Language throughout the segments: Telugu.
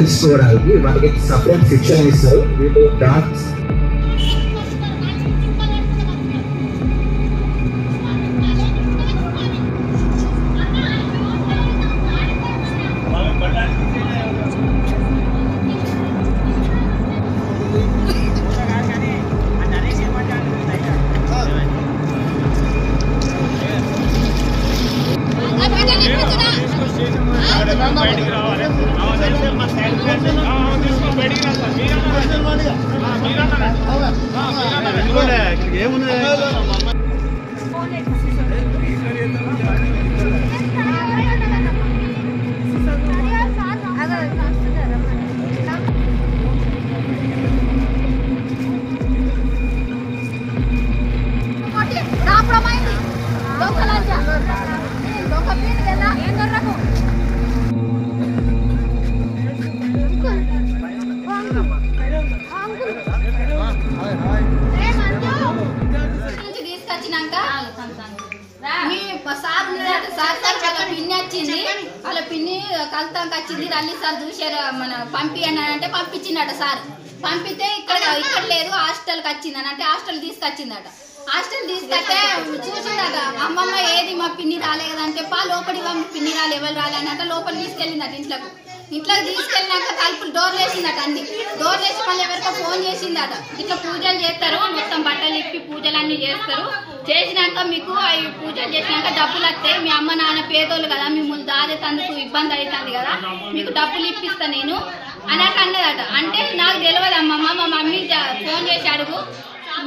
తెలుసుకోవడానికి వాళ్ళకి సపరేట్ శిక్షణ ఇస్తారు. వీళ్ళు డాన్స్ పిన్ని వచ్చింది. వాళ్ళ పిన్ని కలుతానికి వచ్చింది. రల్లి సార్ చూసారు మన పంపి అంటే పంపించిందట సార్. పంపితే ఇక్కడ లేదు హాస్టల్కి వచ్చిందని అంటే హాస్టల్ తీసుకొచ్చిందట. హాస్టల్ తీసుకొస్తే చూసిందట అమ్మమ్మ ఏది మా పిన్ని రాలేదంటే లోపలికి మీ పిన్ని రాలే ఎవరు రాలేనంటే లోపల తీసుకెళ్ళిందట. ఇంట్లోకి తీసుకెళ్ళినాక తలుపులు డోర్ వేసిందట. అన్ని డోర్ వేసి మళ్ళీ ఎవరికో ఫోన్ చేసిందట. ఇట్లా పూజలు చేస్తారు, మొత్తం బట్టలు ఇప్పి పూజలు అన్ని చేస్తారు. చేసినాక మీకు అవి పూజలు చేసినాక డబ్బులు వస్తాయి. మీ అమ్మ నాన్న పేదోళ్ళు కదా, మిమ్మల్ని దాదేతందుకు ఇబ్బంది అవుతుంది కదా, మీకు డబ్బులు ఇప్పిస్తా నేను అన్నట్టు అన్నదట. అంటే నాకు తెలియదు అమ్మమ్మ, మా మమ్మీ ఫోన్ చేసి అడుగు,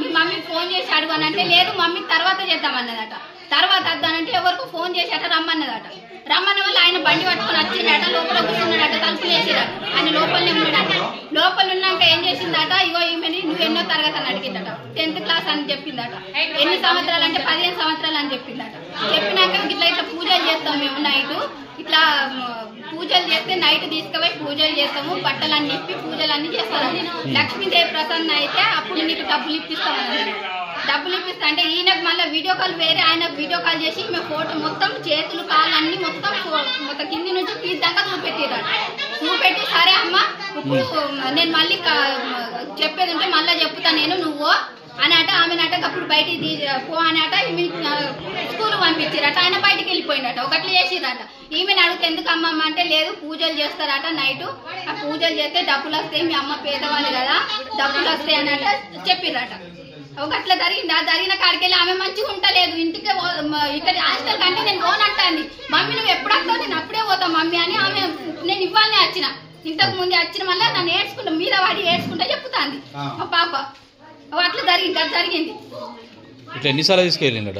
మీ మమ్మీకి ఫోన్ చేసి అడుగు అని అంటే లేదు మమ్మీ తర్వాత చేద్దామన్నదట. తర్వాత వద్దానంటే ఎవరికి ఫోన్ చేసేట రమ్మన్నదట. రమ్మన్న వల్ల ఆయన బండి పట్టుకొని వచ్చిందట. లోపల కూర్చున్నాడట, తలుపులు వేసిరట. ఆయన లోపలనే ఉన్నాడట. లోపల ఉన్నాక ఏం చేసిందట, ఇగో ఈమెని నువ్వు ఎన్నో తరగతి అని అడిగిందట. 10th క్లాస్ అని చెప్పిందట. ఎన్ని సంవత్సరాలు అంటే 15 సంవత్సరాలు అని చెప్పిందట. చెప్పినాక ఇట్లా పూజలు చేస్తాం మేము నైట్, ఇట్లా పూజలు చేస్తే నైట్ తీసుకుపోయి పూజలు చేస్తాము, బట్టలన్నీ ఇప్పి పూజలన్నీ చేస్తాము. లక్ష్మీదేవి ప్రసన్న అయితే అప్పుడు నీకు డబ్బులు ఇప్పిస్తామని. డబ్బులు ఇప్పిస్తా అంటే ఈయనకు మళ్ళీ వీడియో కాల్ వేరే ఆయనకు వీడియో కాల్ చేసి మేము ఫోటో మొత్తం చేతులు కాళ్ళు అన్ని మొత్తం కింది నుంచి తీద్దాక చూపెట్టిరట. చూపెట్టి సరే అమ్మ ఇప్పుడు నేను మళ్ళీ చెప్పేది ఉంటే మళ్ళీ చెప్తా నేను నువ్వు అని అట. ఆమెనట అప్పుడు బయటికి పో అని అట. స్కూల్ పంపించారట. ఆయన బయటికి వెళ్ళిపోయినట. ఒకట్లు చేసిరట. ఈమెను అడిగితే ఎందుకు అమ్మమ్మ అంటే లేదు పూజలు చేస్తారట నైట్, ఆ పూజలు చేస్తే డబ్బులు వస్తాయి, మీ అమ్మ పేదవాళ్ళు కదా డబ్బులు వస్తాయి అని అట చెప్పిరట. ఒకట్లా జరిగింది. ఆ జరిగిన కాడికెళ్ళి ఆమె మంచిగా ఉంటలేదు. ఇంటికి ఇక్కడ హాస్టల్ కంటే నేను పోనంటాంది. మమ్మీ నువ్వు ఎప్పుడు వస్తావు, నేను అప్పుడే పోతావు మమ్మీ అని ఆమె నేను ఇవ్వాలనే వచ్చిన. ఇంతకు ముందు వచ్చిన వల్ల నన్ను ఏడ్చుకుంటా మీద వాడి ఏడ్చుకుంటా చెప్తాంది మా పాప. అట్లా జరిగింది. ఎన్నిసార్లు తీసుకెళ్ళిందట?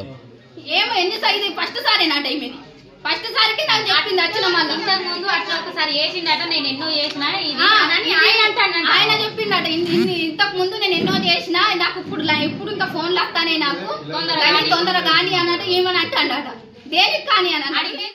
ఏమో ఎన్నిసార్లు, ఫస్ట్ సారేనంట ఈమెది. ఫస్ట్ సారికి నాకు చెప్పింది వచ్చిన మళ్ళీ. ఇంతకు ముందు అట్లా ఒకసారి వేసిండట, నేను ఎన్నో చేసిన ఆయన చెప్పిండట. ఇంతకు ముందు నేను ఎన్నో చేసిన, నాకు ఇప్పుడు ఇంకా ఫోన్లు వస్తానే నాకు తొందరగా కానీ అన్నట్టు ఏమని అంటాడట. దేనికి కానీ అని అడిగి